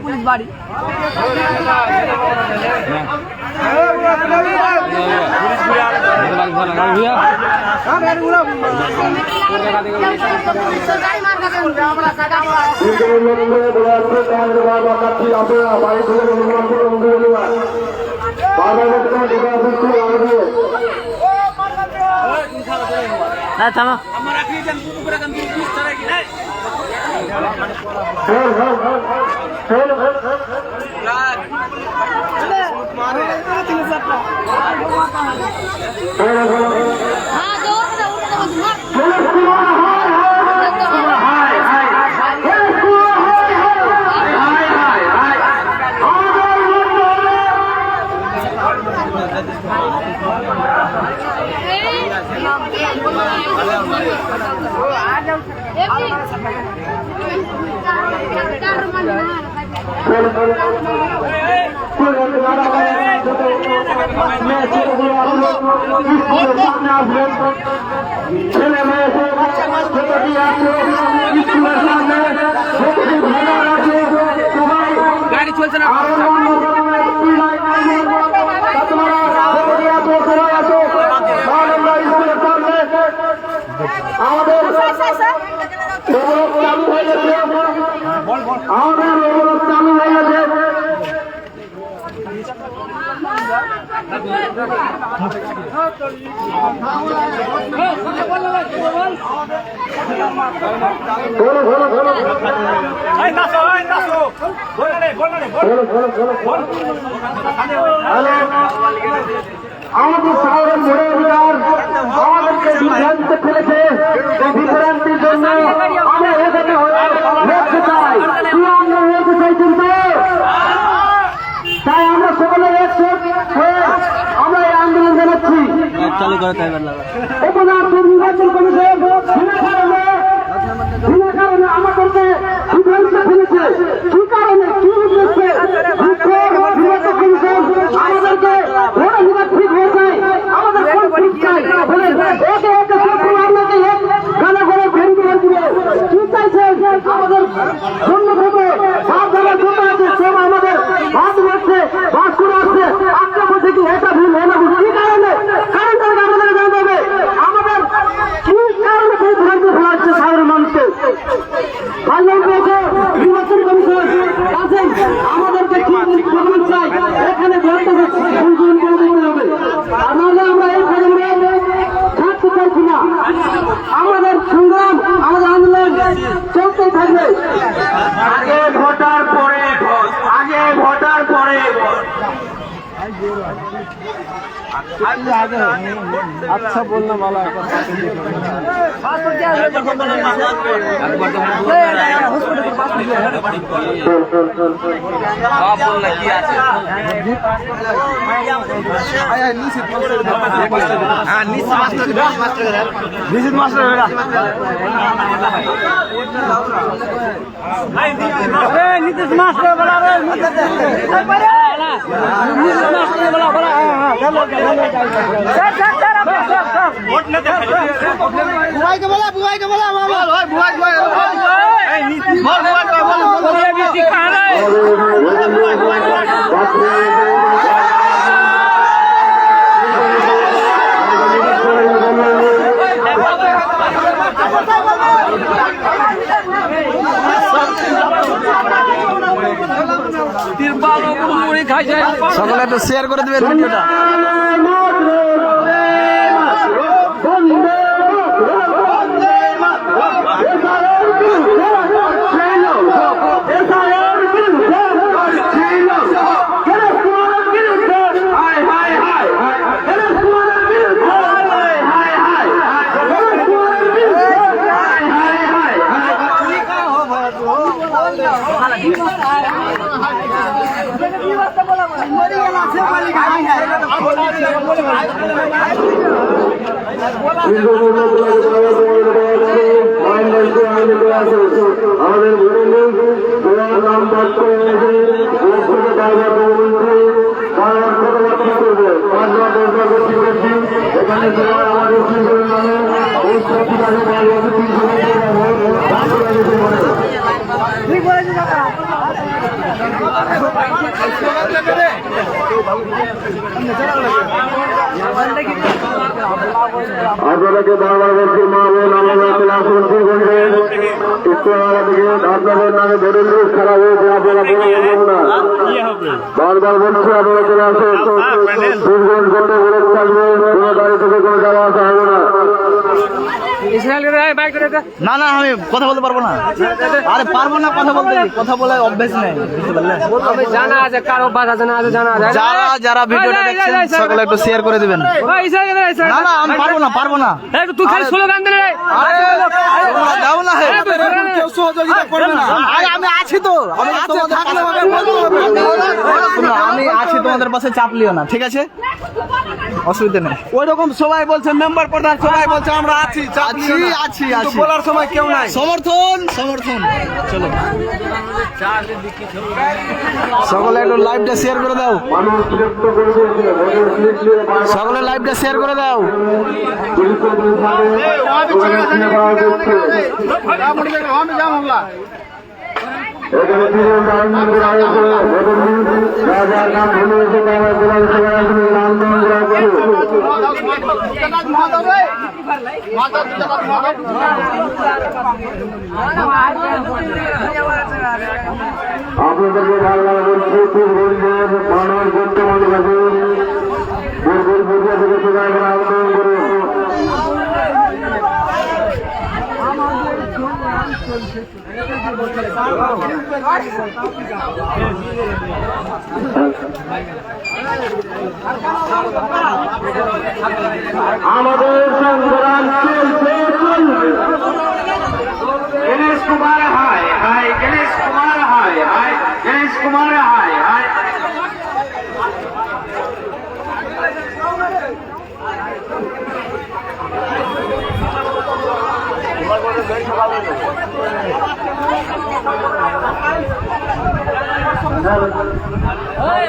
Police बाड़ी गाड़ी चलছে না আমাদের শহরের মোড়ে আমাদেরকে বিভ্রান্তি ফেলেছে। এই বিভ্রান্তির জন্য আমরা এখানে লড়তে চাই, আমরা লড়তে চাই, কিন্তু তাই আমরা সকলে একসাথ হয়ে আমরা এই আন্দোলন জানাচ্ছি। নির্বাচন কমিশন বিনা কারণে আমাদেরকে বিভ্রান্তি ফেলেছে। কি কারণে কি উদ্দেশ্যে নির্বাচন কমিশন আমাদেরকে ঠিক হয়ে যায়, আমাদের কোন ঠিক চাই বলে একে একে আপনাকে গানা করে ভেরি করে দিবে। কি চাইছে আমাদের ধন্য থেকে সব জায়গায় যত আছে সব আমাদের হাত মারছে, বাস করে আসছে, আজকে বলছে কি এটা ভুল হয় না। কি কারণে কারণটা আমাদের জানতে হবে, আমাদের কি কারণে বিভ্রান্তি ফেলাচ্ছে সাধারণ মানুষকে। নির্বাচন কমিশন আছেন, আমাদেরকে ঠিক চাই, এখানে হবে, তাহলে আমরা এই থাকতে চাইছি না। আমাদের সংগ্রাম, আমাদের আন্দোলন চলতেই থাকবে। আগে ভোটার পরে ভোট, আগে ভোটার পরে ভোট। আচ্ছা বললে ভালো नीतीश मास्टर बोला बुआई के बोला সকলে একটু শেয়ার করে দেবেন ভিডিওটা। আমাদের নাম বাদ করে এখানে আপনাদেরকে বারবার বলছি মা বোন আমরা ক্লাস করছি বলবেন ইস্তেমারা থেকে আপনাদের নামে দলিল খারাপ হয়েছে আপনারা বলবেন না বারবার বলছি আপনারা চলে আসে দুর্গণ করতে বলে থাকবে কোনো গাড়ি থেকে কোনো যাওয়া আসা হবে না। না না আমি কথা বলতে পারবো না, আরে পারবো না কথা বলতে, কথা বলে অভ্যেস নেই, বুঝতে পারলেন? জানা আছে কার অভ্যাস আছে না আছে জানা আছে। যারা যারা ভিডিওটা দেখছেন সকলে একটু শেয়ার করে দিবেন। না না আমি পারবো না, পারবো না। তুই খালি স্লোগান দে রে। তোমরা দাও না হে, কেউ সহযোগিতা করবে না। আরে আমি আছি তো, আমি তোমাদের পাশে, আমি আছি তোমাদের পাশে, চাপ লিও না, ঠিক আছে? অসুবিধা নেই। ওইরকম সবাই বলছে, মেম্বার প্রধান সবাই বলছে আমরা আছি, আছি আছি আছি, বলার সময় কেউ নাই। সমর্থন সমর্থন। চলো সকলে একটু লাইভটা শেয়ার করে দাও, মানুষ বিরক্ত করে দিয়েছে ভোটের স্লিপ নিয়ে সকলে লাইভটা শেয়ার করে দাও। এখানে তৃণমূল আইন করা হয়েছে যা যার নাম ভুলে গেছে তারা জেলা নাম করা আপনাদেরকে বারবার বলছি পূর্ববঙ্গের মানুষ বর্তমান কাছে দুর্বল পূজা থেকে সবাই আন্দোলন করুন। আমাদের সংগ্রাম চলছে চলবে। গণেশ কুমার হায় হায়, গণেশ কুমার হায় হায়, গণেশ কুমার হায় হায়।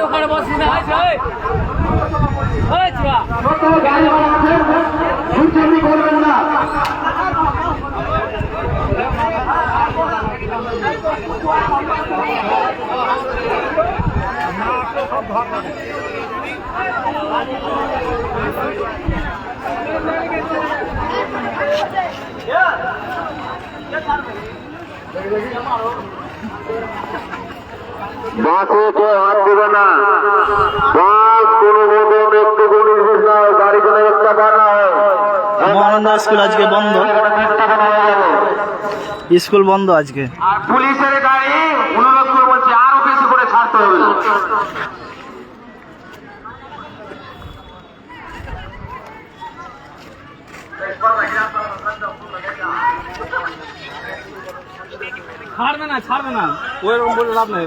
ওখানে বসি না যত গাড়ি ভাড়া আছে দুর্নীতি করবেন না। বাসে কেউ হাত দেবে না, বাস কোনো মতন একটু গণিত বুঝলাম গাড়ি কোনো একটা বানা হয়। মহানন্দা স্কুল আজকে বন্ধ, স্কুল বন্ধ আজকে। আর পুলিশের গাড়ি অনুরোধ করে বলছে আরো বেশি করে ছাড়তে হবে। ছাড়বে না ছাড়বে না, ওইরকম বলে লাভ নেই।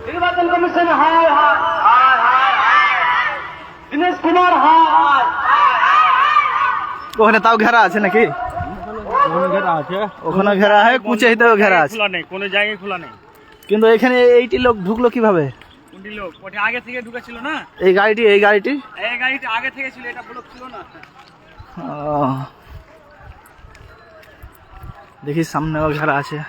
নির্বাচন কমিশন হায় হায় হায় হায় হায়, দীনেশ কুমার হায় হায়। ওখানে তাও ঘেরা আছে নাকি? ওখানে ঘেরা আছে, কুচাইতেও ঘেরা আছে, খোলা নেই, কোনো জায়গায় খোলা নেই। কিন্তু এখানে এইটি লোক ঢুকলো কিভাবে? কোনটি লোক ওটা আগে থেকে ঢুকেছিল না, এই গাড়িটি এই গাড়িটা আগে থেকে ছিল, এটা ব্লক ছিল না। ও, দেখি সামনেও ঘেরা আছে।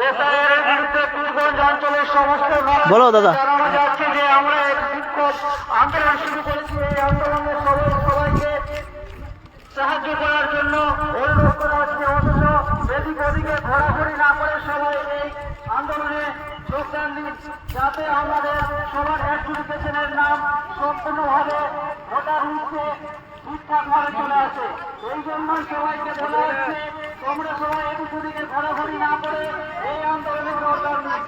এসআইয়ের বিরুদ্ধে গোপালগঞ্জ অঞ্চলের সমস্ত বলো দাদা। জানানো যাচ্ছে যে আমরা এক বিক্ষোভ আন্দোলন শুরু করেছি। এই আন্দোলনের সবাইকে সাহায্য করার জন্য অনুরোধ করা হচ্ছে। অথচ এদিক ওদিকে ঘোরাঘুরি না করে সবাই এই আন্দোলনে যোগদান দিন, যাতে আমাদের সবার অ্যাডজুডিকেশনের নাম সম্পূর্ণভাবে ভোটার লিস্টে ঠিকঠাকভাবে চলে আসে। এই জন্য সবাইকে বলা হচ্ছে তোমরা সবাই এদিক ওদিকে ঘোরাঘুরি না করে এই আন্দোলনে যোগদান দিন।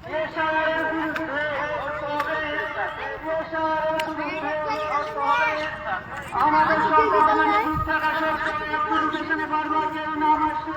পেশাওয়ারের বিরুদ্ধে আমাদের সংগঠনের ঠিকঠাক আসে অ্যাডজুডিকেশনে বারবার কেউ নাম আসছে।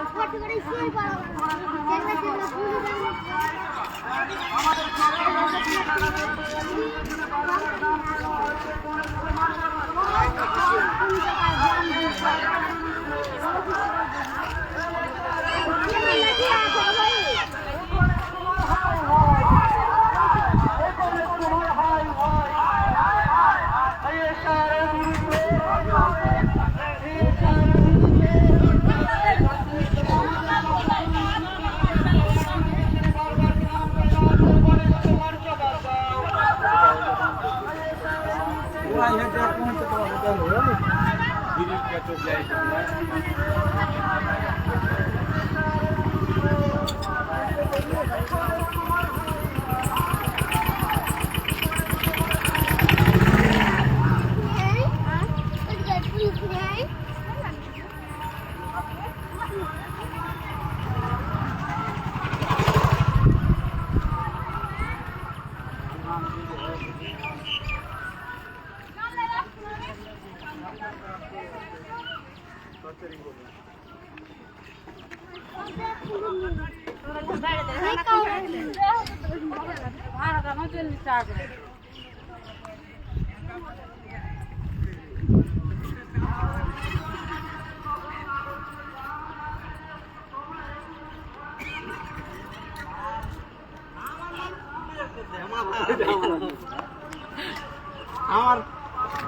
আমার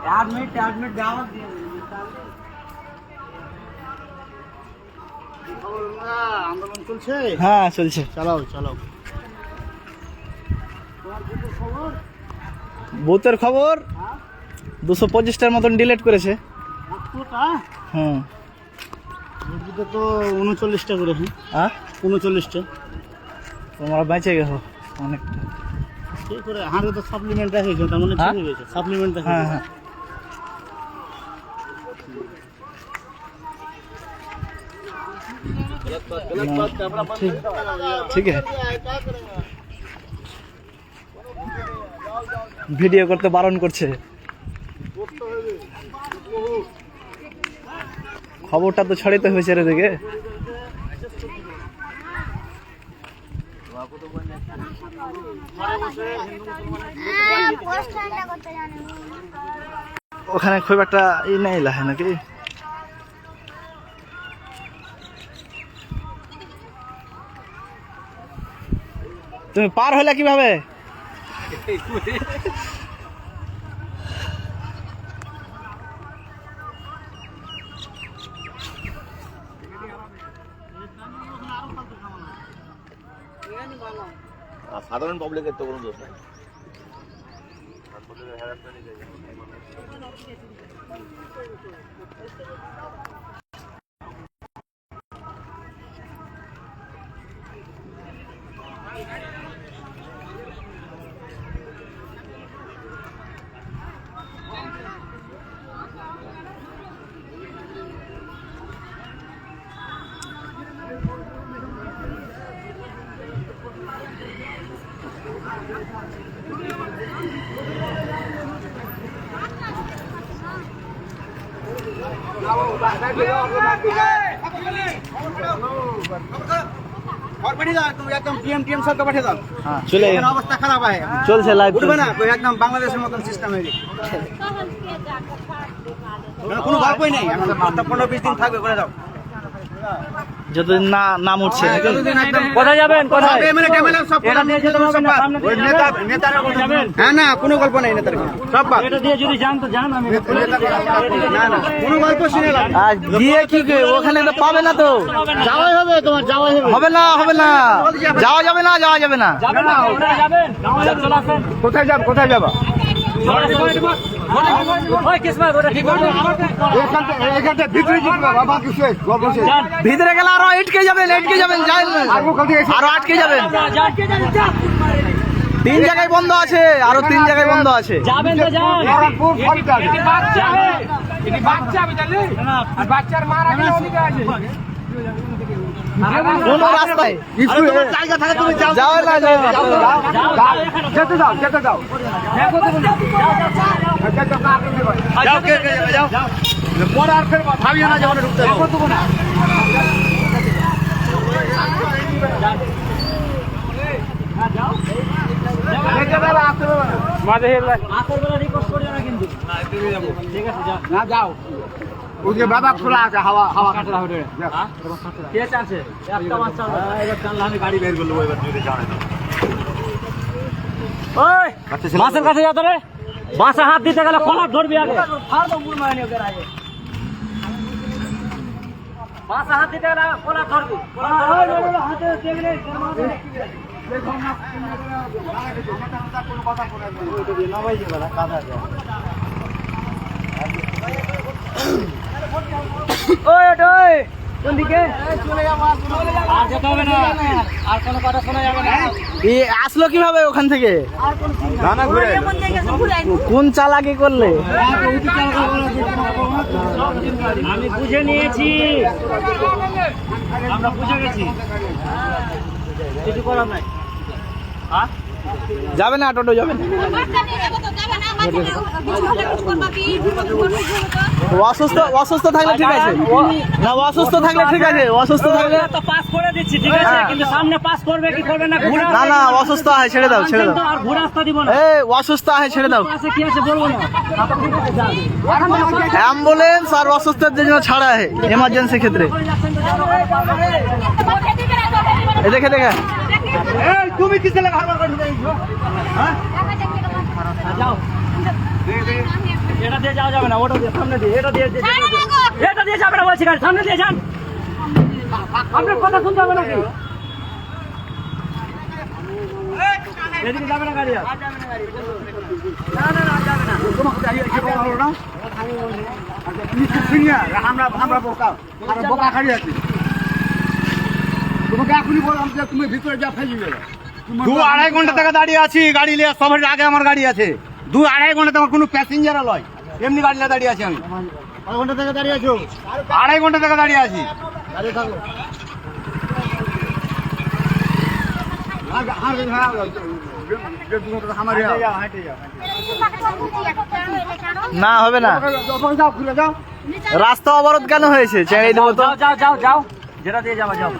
অ্যাডমিট দাওয়াত দিয়ে আন্দোলন চলছে। হ্যাঁ চলছে, চালাও। বুথের খবর 225টার মতন ডিলিট করেছে। হুম, তো 39টা করে। হ্যাঁ 39টা। তোমরা বেঁচে গেছো অনেকটা। কি করে হারে তো সাপ্লিমেন্ট দেখেছো, তার মানে ঠিক হয়ে গেছে। সাপ্লিমেন্ট দেখে। হ্যাঁ ঠিক আছে। ভিডিও করতে বারণ করছে। খবরটা তো ছড়াইতে হয়েছে রে দিকে। ওখানে খুব একটা ই নেই লাগে নাকি? তুমি পার হলে কিভাবে? সাধারণ পাবলিকের তো কোনো দোষ নেই। और बैठे जाओ तुम एकदम टीएम सबका बैठे जाओ। हाँ चले अवस्था खराब है चल से लाइव उठबे ना कोई एकदम बांग्लादेशेर मतन सिस्टेम है কোনো গল্পই নেই। 15-20 দিন থাকবে করে দাও। যতদিন না নাম উঠছে নাকি? কোথায় যাবেন কোথায় এটা দিয়ে যেতে হবে না, সামনে দিয়ে যাবেন। হ্যাঁ না, কোনো গল্প নেই নেতার সব বাদ। এটা দিয়ে যদি যান তো যান, আমি না না, কোনো গল্প শুনে লাভ নেই। আর গিয়ে কি ওখানে তো পাবে না তো, যাওয়াই হবে, তোমার যাওয়াই হবে। হবে না হবে না, যাওয়া যাবে না, যাওয়া যাবে না। যাবেন না, আপনারা যাবেন, আমাদের চলে আসেন। কোথায় যাব, কোথায় যাবা? ওই কিসমত, ওটা ঠিক করবে। এখানটা ভিতরে জিতবে বাবা, কি শেষ গল্প শেষ। ভিতরে গেলে আরো আটকে যাবেন, যাই না। আরো আটকে যাবেন। 3 জায়গায় বন্ধ আছে, আরো 3 জায়গায় বন্ধ আছে। যাবেন তো যান। নারায়ণপুর ফলটা কোন রাস্তায় জায়গা থাকে, তুমি যাও, যাও না, যাও না। যেতে দাও, যেতে দাও। যাও, কে কে যাবে, যাও। পরে আর ফের ভাবিও না যেমন ঢুকতে হবে। না যাও, ওদিকে বাবা খোলা আছে, হাওয়া হাওয়া কাটরা হবে। কে চাচ্ছে? একটা মাছ চাও। এবার জানলা আমি গাড়ি বের করবো, এবার যদি জানে তো। ওই মাছের কাছে যাও তো রে, বাসা হাত দিতে গেলে কলার ধরবি আগে। বাসা হাত দিতে গেলে কলার ধরবি। আর যেতে হবে না, আর কোনো কথা শোনা যাবে না। আসলো কিভাবে ওখান থেকে? জানা ঘুরে কোন চালাকি করলে? আমি বুঝে নিয়েছি, আমরা বুঝে গেছি, কিছু করার নাই। হ্যাঁ, যাবে না, টোটো যাবে না। অসুস্থ থাকলে ঠিক আছে না, অসুস্থ থাকলে ঠিক আছে, অসুস্থ থাকলে তো পাস করে দিচ্ছি, ঠিক আছে, কিন্তু সামনে পাস করবে কি করবে না ঘোরা। না না, অসুস্থ হয় ছেড়ে দাও, ছেড়ে দাও। আর ঘোরা রাস্তা দিব না। অসুস্থ হয় ছেড়ে দাও। আছে কি আছে বলবো না। অ্যাম্বুলেন্স আর অসুস্থের জন্য ছাড়া হয় এমার্জেন্সি ক্ষেত্রে। দেখে দেখে তুমি কিসে লাগা হারবার করে দিছো? হ্যাঁ, যাও, এটা দিয়ে যাওয়া যাবে না, ওটা দিয়ে সামনে দিয়ে, এটা দিয়ে এটা দিয়ে যাবে না বলছি, গাড়ি সামনে দিয়ে যান। আপনার কথা শুনতে হবে নাকি? এদিকে যাবে না গাড়ি আর। তোমাকে দাঁড়িয়ে কি বলা হলো না? আচ্ছা, তুমি তো শুনিয়া, আমরা বোকা খাড়ি আছি। তোমাকে এখনই বললাম যে তুমি ভিতরে যা ফেলে গেলে। 2-2.5 ঘন্টা থেকে দাঁড়িয়ে আছি, গাড়ি নিয়ে সবার আগে আমার গাড়ি আছে। 2-2.5 ঘন্টা তোমার কোনো প্যাসেঞ্জার লয়, এমনি গাড়ি নিয়ে দাঁড়িয়ে আছি আমি। 2.5 ঘন্টা থেকে দাঁড়িয়ে আছো? 2.5 ঘন্টা থেকে দাঁড়িয়ে আছি। দাঁড়িয়ে থাকো। না হবে না, যাও, খুলে যাও। রাস্তা অবরোধ কেন হয়েছে? ছেড়ে দেবো তো। যাও যাও যাও যাও, যেটা দিয়ে যাবা যাও।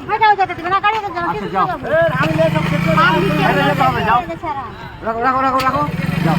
রাখো রাখো রাখো রাখো, যাও।